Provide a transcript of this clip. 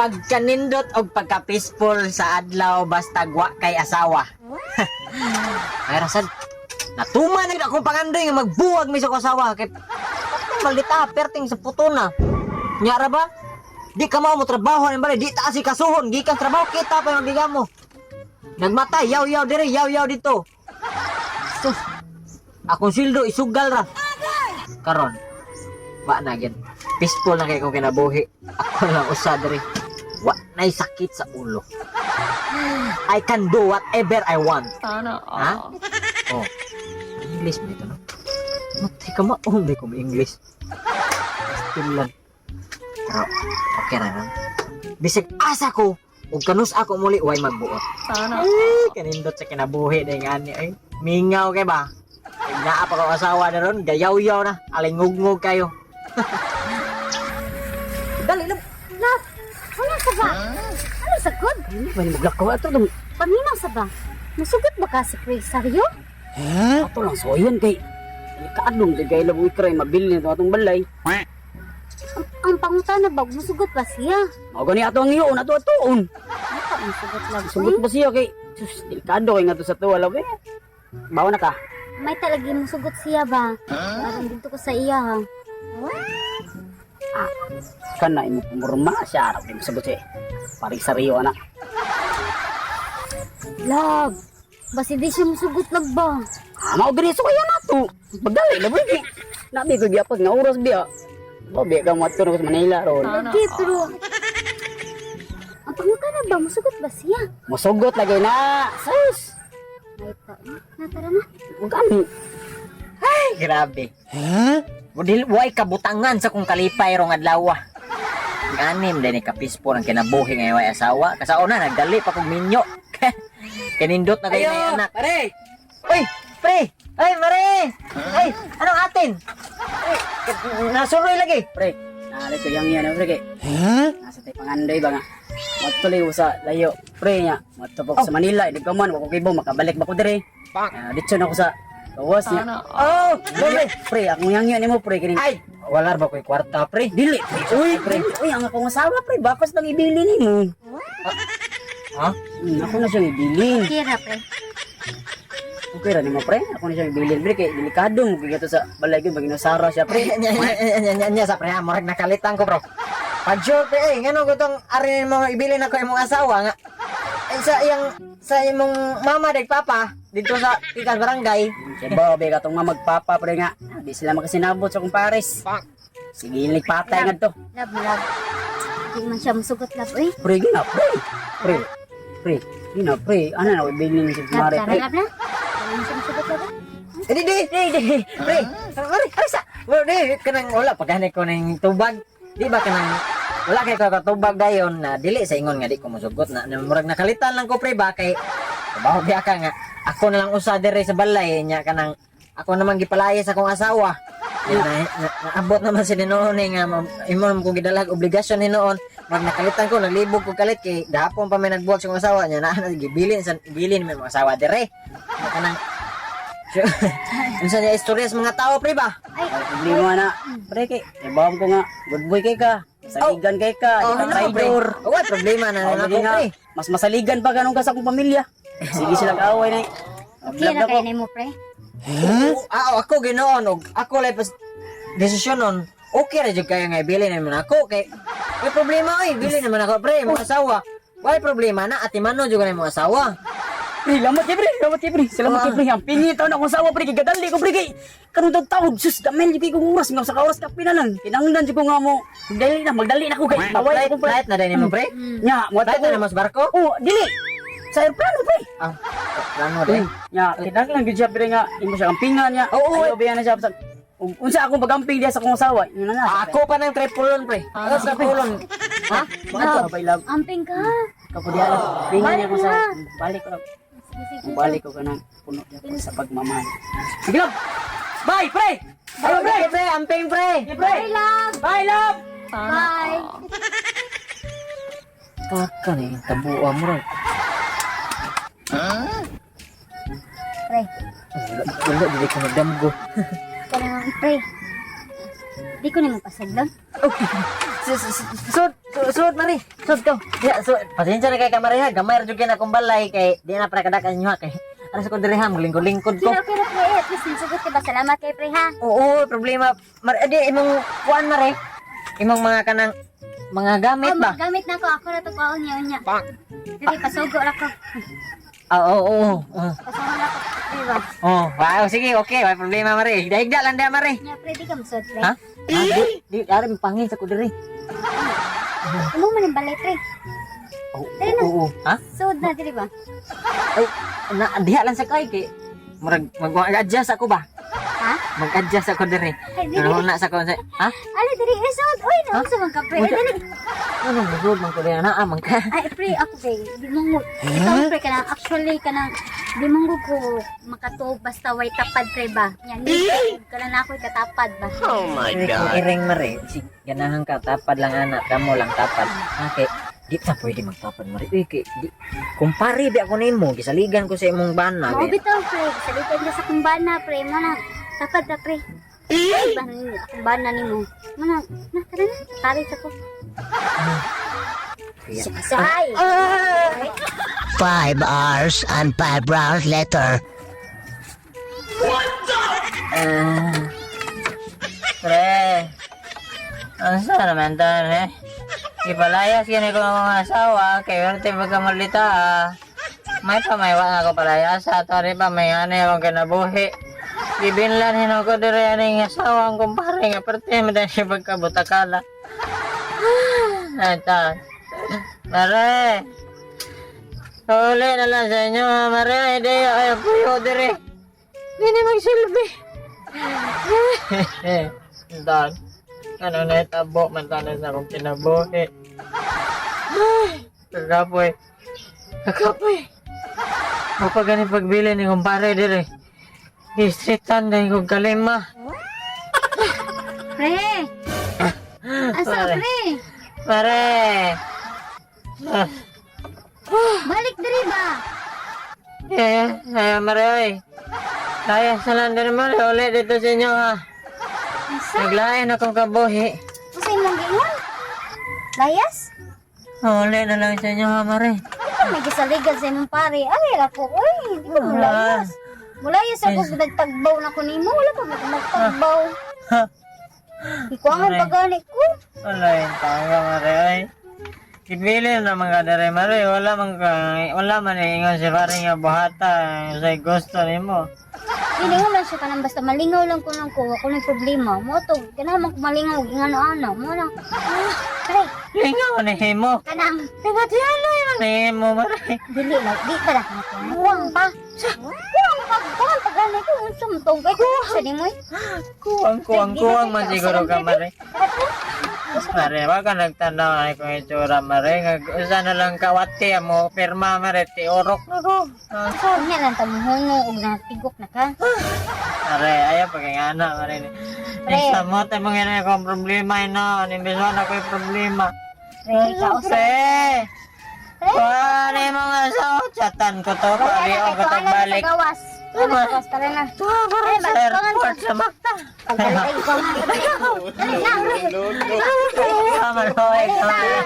Pagkanindot o pagka-peaceful sa adlaw basta gwa kay asawa. Ay rasad. Natuman na akong pangandoy nga magbuwag mi sa asawa kay maldita perting sa putona. Nya ra ba? Di ka mo trabaho ni bali, di ta si kasuhon, gikan trabaho kita pa yung mo. Nagmatay, yaw-yaw dire, yaw-yaw dito. Sus. Akong sildo isugal ra. Karon. Wa na gyud. Peaceful na kay kong kinabuhi. Ako lang usa dire. Wa nay sakit sa ulo. I can do whatever I want. Sana Ha? Oh. English mo ito, no? Matay ka maong di ko English. Still lang. Pero, okay na lang. Bisig asa ko, ug kanus ako muli, way magbuot. Sana Ay, kanindot sa kinabuhi na yung ani. Ay, mingaw kay ba? Ay, naa pa ko asawa na ron, gayaw-yaw na. Alingug-ngug kayo. Dali lang. Love, wala sa ba? Ano sa good? Bali maglakaw ato dong. Paminaw sa ba? Masugot ba ka si Chris? Saryo? Ato lang so yan kay kaadlong di kay laboy kray mabili nito atong balay. Ang pangutana ba, masugot ba siya? Mao gani ato ang iyon ato atoon. Ano masugot lang Sugot ba siya kay sus delikado kay ngadto sa tuwa labi. Bawa na ka. May talagi masugot siya ba? Parang dito ko sa iya ha. Kana imo pumurma siya arap di sugot siya. Paring sariyo ana. Love, basi di siya masugot lang ba? Mao gani so kaya nato. Pagdali laboy kay nabi ko gyapon nga oras biya. Babi ka mo ato sa Manila ron. Lagi, pero... Ang pangutana ba, masugot ba siya? Musugot lagi na. Sus. Ay pa, natara na. Gani. Ay, grabe. Budil way kabutangan sa kung kalipay rong adlaw. Ganim din ni kapispo ang kinabuhi nga way asawa. Kasauna nagdali pa kog minyo. Kanindot na kayo na anak. Pare. Uy, pre. Ay, mare. Ay, anong atin? Ay, nasuroy lagi. Pre, naalala ko yang pre kay. Nasa tayo panganday ba nga. Matuloy ko sa layo. Pre niya, matupok sa Manila. Hindi ka man, wako kibo, makabalik ba ko dire. Dito na ako sa kawas niya. Sana Oh, Pre, pre, akong yang mo pre. Kini. ay, wala ba ko'y kwarta, pre? Dili, pre. Uy, ang akong asawa, pre. Bakas lang ibili ni mo. Ha? Ako na siyang ibili. Kira, pre. Okay ra ni mo, pre. Ako na siyang ibili, pre. Kay delikado mo. Kaya to sa balay ko, maginasara siya, pre. Nya sa pre, morag nakalitan ko, bro. Pag-sure, pre, ngano ko tong arin mo ibili na ko imong asawa nga. Sa imong mama deg papa dito sa ikas barangay. Kaya Bobby, katong nga magpapa, pre nga. Di sila makasinabot sa kumpares. Sige, patay nga to. Love. Hindi man siya masugot, love. Uy, Pre, gina, pre. Pre. Gina, pre. Ano na, ibili ni si love, Mare, tara, pre. love na. Hindi man siya masugot, love. Di, pre. Mari, alisa. Bro, di kanang wala paghanay ko ning tubag. Di ba kanang wala kay ka tubag dayon na dili sa ingon nga di ko mosugot na murag nakalitan lang ko pre ba kay trabaho biya ka nga ako na lang usa dire sa balay nya kanang ako naman gipalayas sa akong asawa. Naabot naman si noon nga imong kong gidalag obligasyon ni noon. Mag nakalitan ko naglibog ko kalit kay gahapon pa may nagbuhat sa akong asawa nya na gibilin may mga asawa dire. Kanang unsa niya istorya sa mga tao pre ba? Problema na. Pre, kay. Ibawam ko nga. Good boy kay ka. Masaligan kay ka. Oh, Di ka ano traidor. pre? Wala problema na Oh, ako hindi nga. pre. Mas masaligan pa ganun ka sa akong pamilya. Sige sila kaaway na. Okay na kayo na mo, pre. Ako ginoon og ako lay pas desisyon nun. Okay ra jud kaya nga ibili naman ako kay may problema oy, bili naman ako pre, mga asawa. Wala problema na ati mano jud na mga asawa. Pre, lamat kay pre. Salamat kay pre. Ang pingi taon akong sawa pre. Kay gadali ko pre kay. Kanong tawag. Sus, damel kay kong oras. Nga sa oras ka pinalang. Kinanglan jud ko nga mo. Magdali na ko kay. Taway ako pre. Flight na din mo pre. Nya, mo Flight na mas barko. Oh, dili. Sa aeroplano pre. Ah, plano din. Nya, kinanglan gid siya pre nga. Imo siya kampingan niya. Oo, Ayaw biya na siya sa unsa akong pagamping diya sa akong asawa. Yun na nga. Ako pa ng tripulon pre. Ako sa tripulon. Ha? Bakit ba love? Amping ka. Kapudiya lang. Pingan niya ko sa balik ko. Sige, Balik ko ka ng puno niya sa pagmamahal. Sige love. Bye pre. Ayo pre, amping pre. Bye, love. Bye love. Bye. Taka ni tabuan mo ron. Pre, Wala dili ko magdamgo. kailangan, pre. Di ko na magpasadlang. Okay. So, Suot mari. Suot ko. Ya, suot. Pasensya na kay kamari ha. Gamay ra jud kay na akong balay kay di na para kadakan inyo ha kay. Aras ko diri ha, lingkod-lingkod ko. Okay, pre. At least nisugot ka ba? Salamat kay pre, ha? Oo, problema. Mari adi imong kuan mari. Imong mga kanang mga gamit ba? Gamit na ko. Ako na to kaon niya. Dili, pasugo na ko. Oo. Pasugo na ko. Diba? Oh, wow, sige, okay. May problema mari. Higda lang da mari. Nya, pre, di ka masod, pre. Ha? Di ari pangin sa ko diri. Imo man yung balay, pre. Oo. Ha? Sud na, dili ba? Ay, diha lang sa kay kay mag-adjust ako ba? Ha? Mag-adjust ako diri. Ay, dili. Ano na sa ko sa ha? Ali, dili, sud. Uy, naman sa mga pre. Ay, dili. Ano mo man ko diri na amang ka. Ay, pre, ako kay, di mo ikaw, pre, kanang, actually, kanang, di mo ko makatuog basta way tapad, pre, ba? Yan, ka lang ako katapad ba? Kung iring mari, si ganahan ka tapad lang anak, kamo lang tapad. Okay. Di ta pwede magtapad mari. Uy, kay di kumpare di ako nimo, gisaligan ko sa imong bana. Mao bitaw, pre, salitan ka sa kumbana, pre, mana, tapad na, pre. Ay, ba, kumbana ni mo. Mana, tara na, tari sa ko. Say! 5 hours and 5 rounds later. Pre. Ang sa naman tan eh. Ipalayas yan ko ng mga asawa kay werte magkamalita May pamaywa nga ako palayas sa tari pa may ane akong kinabuhi. Bibinlanin ako diri aning asawa ang kumpare nga parte mo dahil siya pagkabutakala. Ata. Mare. Huli na lang sa inyo ha, Mare. Hindi ay puyo diri. Hindi magsilbi. Dan. Ano na itabo, mantanas na akong kinabuhi. Kakapoy. Kapag gani pagbili ni kumpare dire. Isitan na yung kalima. Pre! Asa, Mare. pre? Mare. Balik diri ba? Mare oy. Kaya sa lang din mo, ulit dito sa inyo ha. Asa? Naglain akong kabuhi. Asa imong giingon? Layas? Ulit na lang sa inyo ha, Mare. Ito may gisaligan sa imong pare. Ay, ako, uy, hindi ko mulayas. Mulayas ako, nagtagbaw na ko nimo. Wala pa nagtagbaw. Ikuangan Mare. pa gani ko. Wala yung tanga, Mare oy. Ipili na mga dere, Mare. Wala man ingon si pare nga buhata sa gusto nimo. Hindi mo lang siya kanang basta malingaw lang ko lang ko. Ako ng problema. Mo to, kanaman ko malingaw. Ingano-ano. Mo lang. Pre, Lingaw ni himo. kanang. Pinatiyalo yun ni himo, Mare. Dili lang, di pa lang ako. Kuwang pa. Kuwang pa gani ko. Unsa mo tong kay ko sa di mo. Kuwang man siguro ka, Mare. Mare, wag ka nagtanaw ay kung itsura, Mare. Usa na lang kawati mo, pirma, Mare. Tiorok na ko. Nya lang ta mo hungo og natigok na ka. Mare, ayaw pagkingana, Mare. Sa mo, tayo mga yun akong problema, ino. Nimbisuan ako yung problema. Pre, kaos. Pre! Pare mga asawa, chatan ko to, pari o katag balik. Gawas. Gawas tara na. Para sa airport sa Makta. Pagdalay ko. Dali na. Kamaloy, kamaloy.